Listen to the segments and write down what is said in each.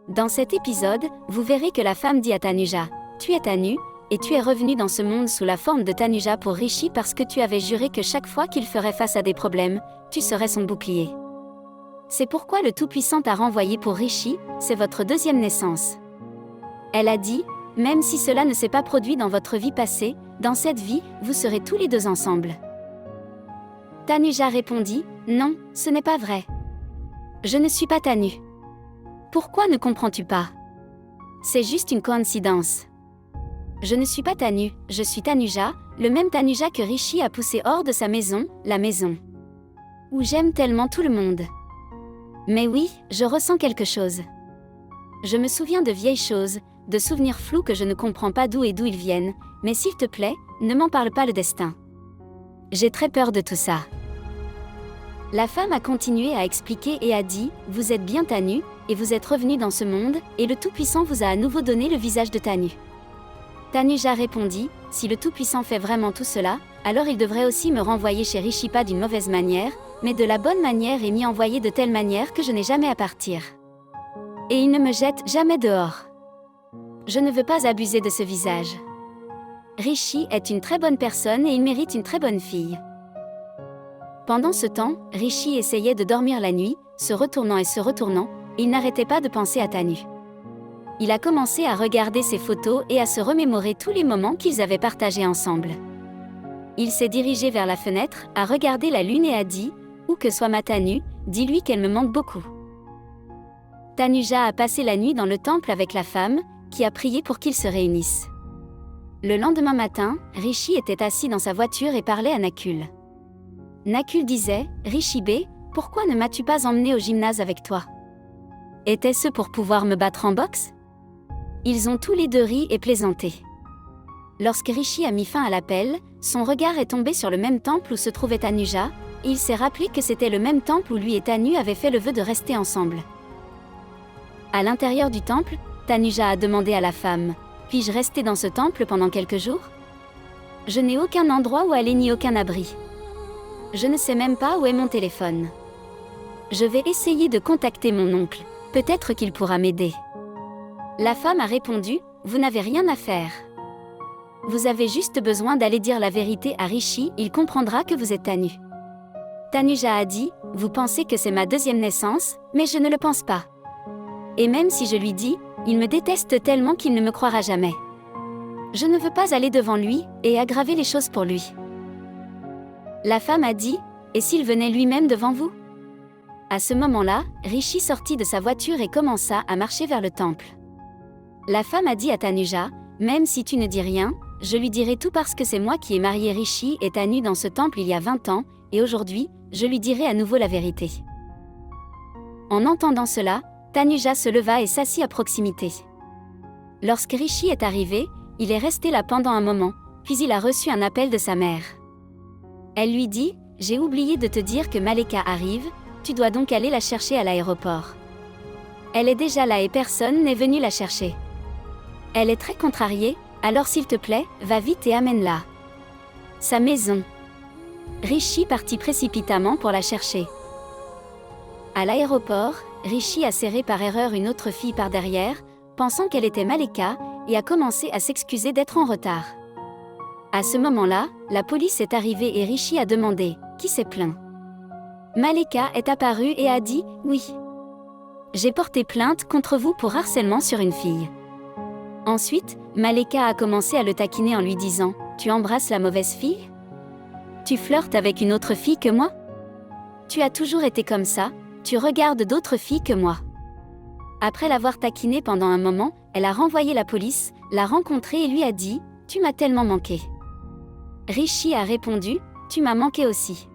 Dans cet épisode, vous verrez que la femme dit à Tanuja, « Tu es Tanu, et tu es revenu dans ce monde sous la forme de Tanuja pour Rishi parce que tu avais juré que chaque fois qu'il ferait face à des problèmes, tu serais son bouclier. C'est pourquoi le Tout-Puissant t'a renvoyé pour Rishi, c'est votre deuxième naissance. » Elle a dit, « Même si cela ne s'est pas produit dans votre vie passée, dans cette vie, vous serez tous les deux ensemble. » Tanuja répondit, « Non, ce n'est pas vrai. Je ne suis pas Tanu. Pourquoi ne comprends-tu pas? C'est juste une coïncidence. Je ne suis pas Tanu, je suis Tanuja, le même Tanuja que Rishi a poussé hors de sa maison, la maison où j'aime tellement tout le monde. Mais oui, je ressens quelque chose. Je me souviens de vieilles choses, de souvenirs flous que je ne comprends pas d'où ils viennent, mais s'il te plaît, ne m'en parle pas le destin. J'ai très peur de tout ça. » La femme a continué à expliquer et a dit, « Vous êtes bien Tanu, et vous êtes revenu dans ce monde, et le Tout-Puissant vous a à nouveau donné le visage de Tanu. » Tanuja répondit, « Si le Tout-Puissant fait vraiment tout cela, alors il devrait aussi me renvoyer chez Rishi pas d'une mauvaise manière, mais de la bonne manière et m'y envoyer de telle manière que je n'ai jamais à partir. Et il ne me jette jamais dehors. Je ne veux pas abuser de ce visage. Rishi est une très bonne personne et il mérite une très bonne fille. » Pendant ce temps, Rishi essayait de dormir la nuit, se retournant et se retournant, et il n'arrêtait pas de penser à Tanu. Il a commencé à regarder ses photos et à se remémorer tous les moments qu'ils avaient partagés ensemble. Il s'est dirigé vers la fenêtre, a regardé la lune et a dit, « Où que soit ma Tanu, dis-lui qu'elle me manque beaucoup. » Tanuja a passé la nuit dans le temple avec la femme, qui a prié pour qu'ils se réunissent. Le lendemain matin, Rishi était assis dans sa voiture et parlait à Nakul. Nakul disait, « Rishi B, pourquoi ne m'as-tu pas emmené au gymnase avec toi? Était-ce pour pouvoir me battre en boxe ?» Ils ont tous les deux ri et plaisanté. Lorsque Rishi a mis fin à l'appel, son regard est tombé sur le même temple où se trouvait Tanuja, et il s'est rappelé que c'était le même temple où lui et Tanu avaient fait le vœu de rester ensemble. À l'intérieur du temple, Tanuja a demandé à la femme, « Puis-je rester dans ce temple pendant quelques jours? Je n'ai aucun endroit où aller ni aucun abri. Je ne sais même pas où est mon téléphone. Je vais essayer de contacter mon oncle, peut-être qu'il pourra m'aider. » La femme a répondu, « Vous n'avez rien à faire. Vous avez juste besoin d'aller dire la vérité à Rishi, il comprendra que vous êtes Tanu. » Tanuja a dit, « Vous pensez que c'est ma deuxième naissance, mais je ne le pense pas. Et même si je lui dis, il me déteste tellement qu'il ne me croira jamais. Je ne veux pas aller devant lui et aggraver les choses pour lui. » La femme a dit, « Et s'il venait lui-même devant vous ?» À ce moment-là, Rishi sortit de sa voiture et commença à marcher vers le temple. La femme a dit à Tanuja, « Même si tu ne dis rien, je lui dirai tout parce que c'est moi qui ai marié Rishi et Tanu dans ce temple il y a 20 ans, et aujourd'hui, je lui dirai à nouveau la vérité. » En entendant cela, Tanuja se leva et s'assit à proximité. Lorsque Rishi est arrivé, il est resté là pendant un moment, puis il a reçu un appel de sa mère. Elle lui dit, « J'ai oublié de te dire que Maleka arrive, tu dois donc aller la chercher à l'aéroport. Elle est déjà là et personne n'est venu la chercher. Elle est très contrariée, alors s'il te plaît, va vite et amène-la. Sa maison. » Rishi partit précipitamment pour la chercher. À l'aéroport, Rishi a serré par erreur une autre fille par derrière, pensant qu'elle était Maleka, et a commencé à s'excuser d'être en retard. À ce moment-là, la police est arrivée et Rishi a demandé, « Qui s'est plaint ?» Maleka est apparue et a dit, « Oui. J'ai porté plainte contre vous pour harcèlement sur une fille. » Ensuite, Maleka a commencé à le taquiner en lui disant, « Tu embrasses la mauvaise fille? Tu flirtes avec une autre fille que moi? Tu as toujours été comme ça, tu regardes d'autres filles que moi. » Après l'avoir taquinée pendant un moment, elle a renvoyé la police, l'a rencontré et lui a dit, « Tu m'as tellement manqué. » Rishi a répondu, « Tu m'as manqué aussi. »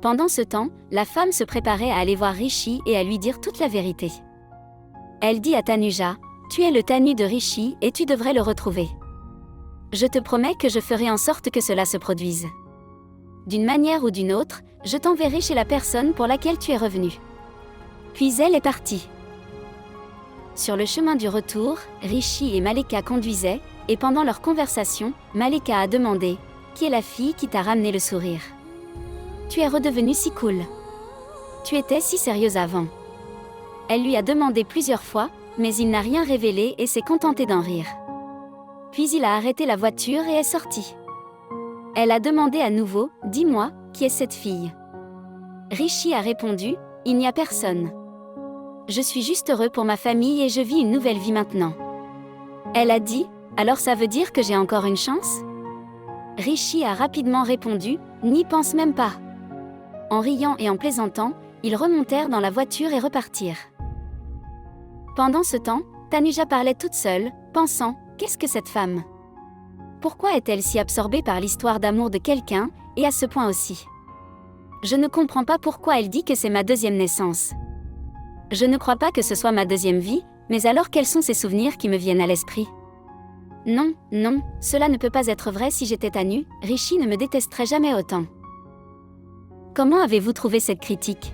Pendant ce temps, la femme se préparait à aller voir Rishi et à lui dire toute la vérité. Elle dit à Tanuja, « Tu es le Tanu de Rishi et tu devrais le retrouver. Je te promets que je ferai en sorte que cela se produise. D'une manière ou d'une autre, je t'enverrai chez la personne pour laquelle tu es revenu. » Puis elle est partie. Sur le chemin du retour, Rishi et Maleka conduisaient, et pendant leur conversation, Maleka a demandé, « Qui est la fille qui t'a ramené le sourire? Tu es redevenue si cool. Tu étais si sérieuse avant. » Elle lui a demandé plusieurs fois, mais il n'a rien révélé et s'est contenté d'en rire. Puis il a arrêté la voiture et est sorti. Elle a demandé à nouveau, « Dis-moi, qui est cette fille ?» Rishi a répondu, « Il n'y a personne. Je suis juste heureux pour ma famille et je vis une nouvelle vie maintenant. » Elle a dit, « Alors ça veut dire que j'ai encore une chance ?» Rishi a rapidement répondu, « N'y pense même pas. » En riant et en plaisantant, ils remontèrent dans la voiture et repartirent. Pendant ce temps, Tanuja parlait toute seule, pensant, « Qu'est-ce que cette femme ? Pourquoi est-elle si absorbée par l'histoire d'amour de quelqu'un, et à ce point aussi ? Je ne comprends pas pourquoi elle dit que c'est ma deuxième naissance. Je ne crois pas que ce soit ma deuxième vie, mais alors quels sont ces souvenirs qui me viennent à l'esprit ? Non, non, cela ne peut pas être vrai si j'étais Tanu, Rishi ne me détesterait jamais autant. Comment avez-vous trouvé cette critique ?